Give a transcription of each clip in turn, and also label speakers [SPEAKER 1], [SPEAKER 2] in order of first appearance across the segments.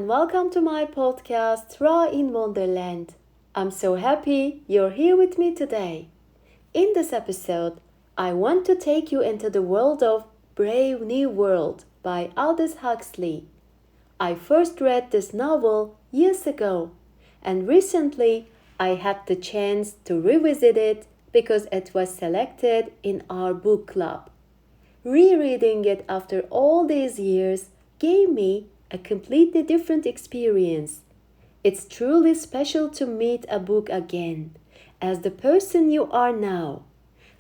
[SPEAKER 1] and welcome to my podcast, Raw in Wonderland. I'm so happy you're here with me today. In this episode, I want to take you into the world of Brave New World by Aldous Huxley. I first read this novel years ago, and recently I had the chance to revisit it because it was selected in our book club. Rereading it after all these years gave me a completely different experience. It's truly special to meet a book again, as the person you are now.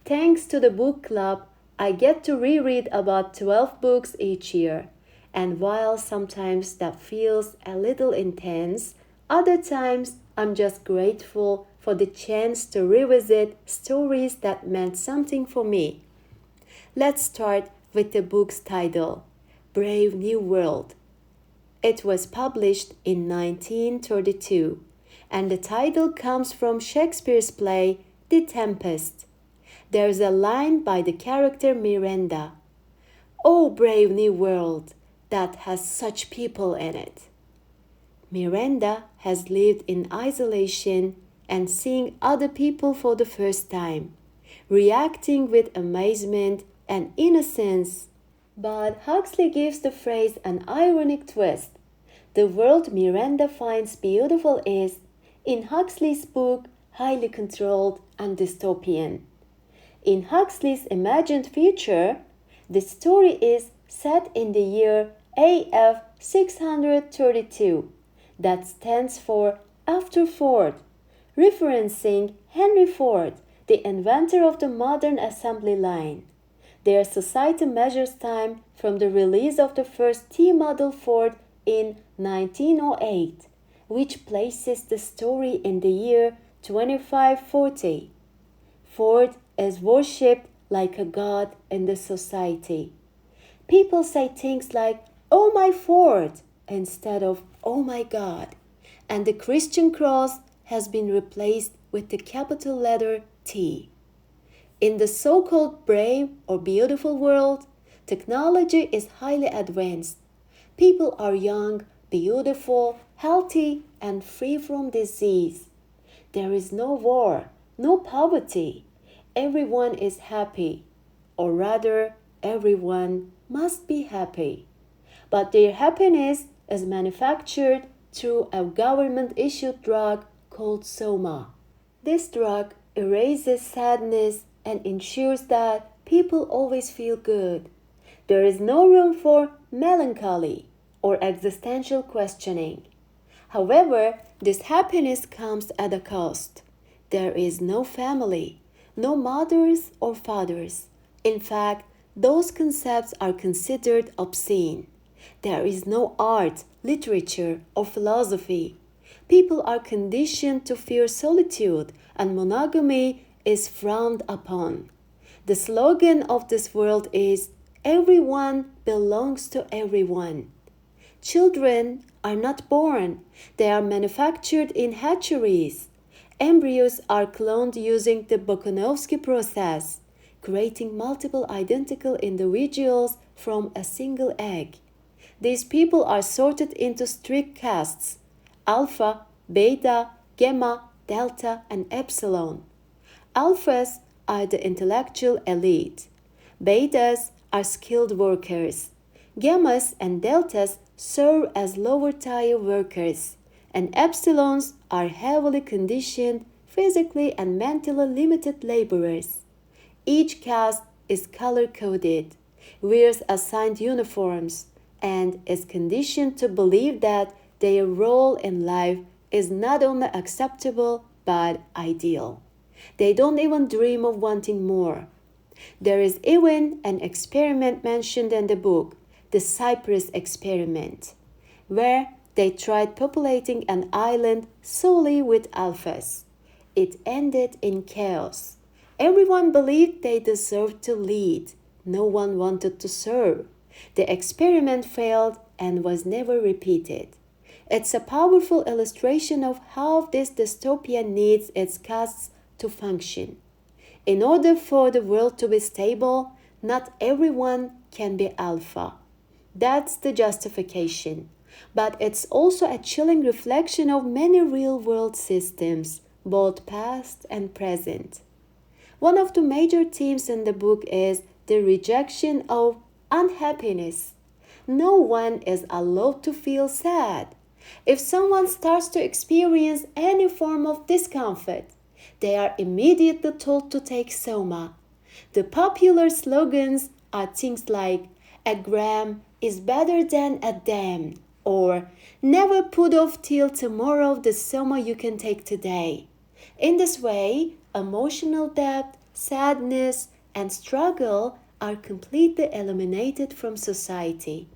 [SPEAKER 1] Thanks to the book club, I get to reread about 12 books each year. And while sometimes that feels a little intense, other times I'm just grateful for the chance to revisit stories that meant something for me. Let's start with the book's title, Brave New World. It was published in 1932, and the title comes from Shakespeare's play, The Tempest. There's a line by the character Miranda. "Oh, brave new world that has such people in it." Miranda has lived in isolation and seeing other people for the first time, reacting with amazement and innocence. But Huxley gives the phrase an ironic twist. The world Miranda finds beautiful is, in Huxley's book, highly controlled and dystopian. In Huxley's imagined future, the story is set in the year AF 632, that stands for after Ford, referencing Henry Ford, the inventor of the modern assembly line. Their society measures time from the release of the first T-model Ford in 1908, which places the story in the year 2540. Ford is worshipped like a god in the society. People say things like, "Oh my Ford," instead of "Oh my God," and the Christian cross has been replaced with the capital letter T. In the so-called brave or beautiful world, technology is highly advanced. People are young, beautiful, healthy, and free from disease. There is no war, no poverty. Everyone is happy, or rather, everyone must be happy. But their happiness is manufactured through a government-issued drug called Soma. This drug erases sadness and ensures that people always feel good. There is no room for melancholy or existential questioning. However, this happiness comes at a cost. There is no family, no mothers or fathers. In fact, those concepts are considered obscene. There is no art, literature, or philosophy. People are conditioned to fear solitude, and monogamy is frowned upon. The slogan of this world is, "Everyone belongs to everyone." Children are not born, they are manufactured in hatcheries. Embryos are cloned using the Bokanovsky process, creating multiple identical individuals from a single egg. These people are sorted into strict castes: alpha, beta, gamma, delta, and epsilon. Alphas are the intellectual elite. Betas are skilled workers. Gammas and deltas serve as lower-tier workers, and epsilons are heavily conditioned, physically and mentally limited laborers. Each caste is color-coded, wears assigned uniforms, and is conditioned to believe that their role in life is not only acceptable but ideal. They don't even dream of wanting more. There is even an experiment mentioned in the book, the Cyprus experiment, where they tried populating an island solely with alphas. It ended in chaos. Everyone believed they deserved to lead. No one wanted to serve. The experiment failed and was never repeated. It's a powerful illustration of how this dystopia needs its castes to function. In order for the world to be stable, not everyone can be alpha. That's the justification. But it's also a chilling reflection of many real-world systems, both past and present. One of the major themes in the book is the rejection of unhappiness. No one is allowed to feel sad. If someone starts to experience any form of discomfort, they are immediately told to take soma. The popular slogans are things like, "A gram is better than a damn," or "Never put off till tomorrow the soma you can take today." In this way, emotional depth, sadness, and struggle are completely eliminated from society.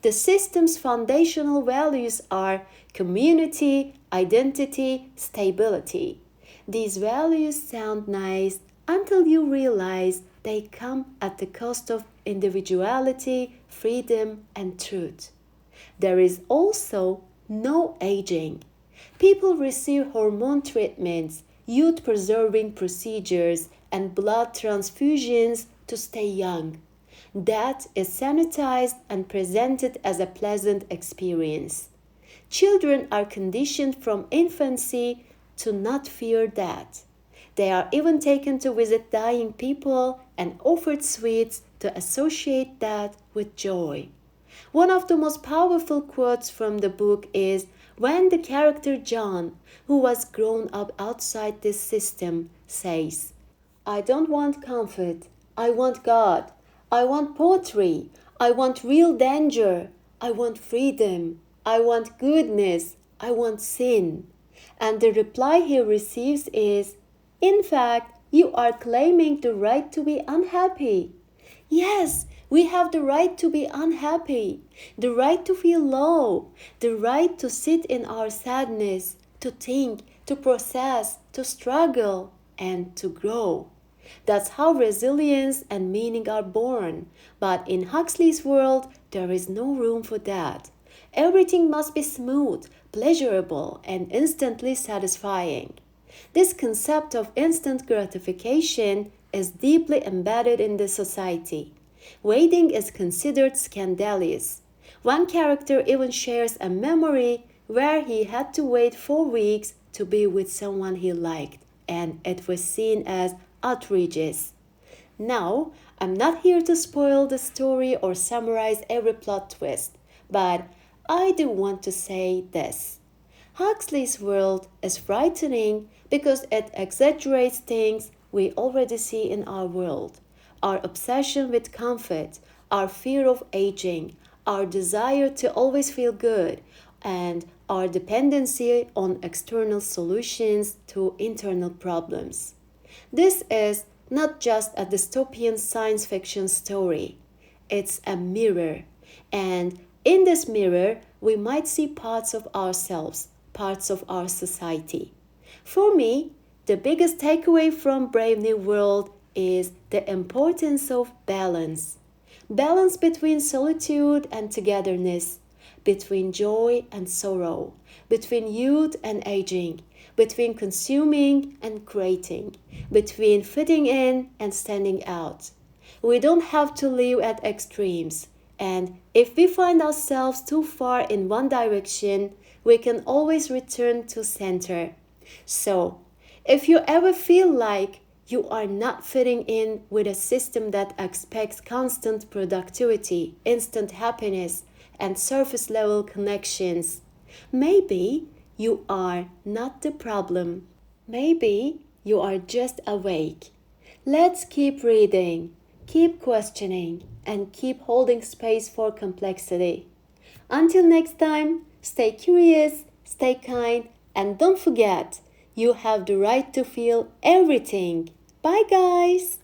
[SPEAKER 1] The system's foundational values are community, identity, stability. These values sound nice until you realize they come at the cost of individuality, freedom, and truth. There is also no aging. People receive hormone treatments, youth-preserving procedures, and blood transfusions to stay young. That is sanitized and presented as a pleasant experience. Children are conditioned from infancy to not fear death. They are even taken to visit dying people and offered sweets to associate that with joy. One of the most powerful quotes from the book is when the character John, who was grown up outside this system, says, "I don't want comfort. I want God. I want poetry. I want real danger. I want freedom. I want goodness. I want sin." And the reply he receives is, "In fact, you are claiming the right to be unhappy." Yes, we have the right to be unhappy, the right to feel low, the right to sit in our sadness, to think, to process, to struggle, and to grow. That's how resilience and meaning are born. But in Huxley's world, there is no room for that. Everything must be smooth, pleasurable, and instantly satisfying. This concept of instant gratification is deeply embedded in the society. Waiting is considered scandalous. One character even shares a memory where he had to wait 4 weeks to be with someone he liked, and it was seen as outrageous. Now, I'm not here to spoil the story or summarize every plot twist, but I do want to say this. Huxley's world is frightening because it exaggerates things we already see in our world. Our obsession with comfort, our fear of aging, our desire to always feel good, and our dependency on external solutions to internal problems. This is not just a dystopian science fiction story. It's a mirror. And in this mirror, we might see parts of ourselves, parts of our society. For me, the biggest takeaway from Brave New World is the importance of balance. Balance between solitude and togetherness, between joy and sorrow, between youth and aging, between consuming and creating, between fitting in and standing out. We don't have to live at extremes, and if we find ourselves too far in one direction, we can always return to center. So, if you ever feel like you are not fitting in with a system that expects constant productivity, instant happiness, and surface level connections, maybe you are not the problem. Maybe you are just awake. Let's keep reading, keep questioning, and keep holding space for complexity. Until next time, stay curious, stay kind, and don't forget, you have the right to feel everything. Bye, guys!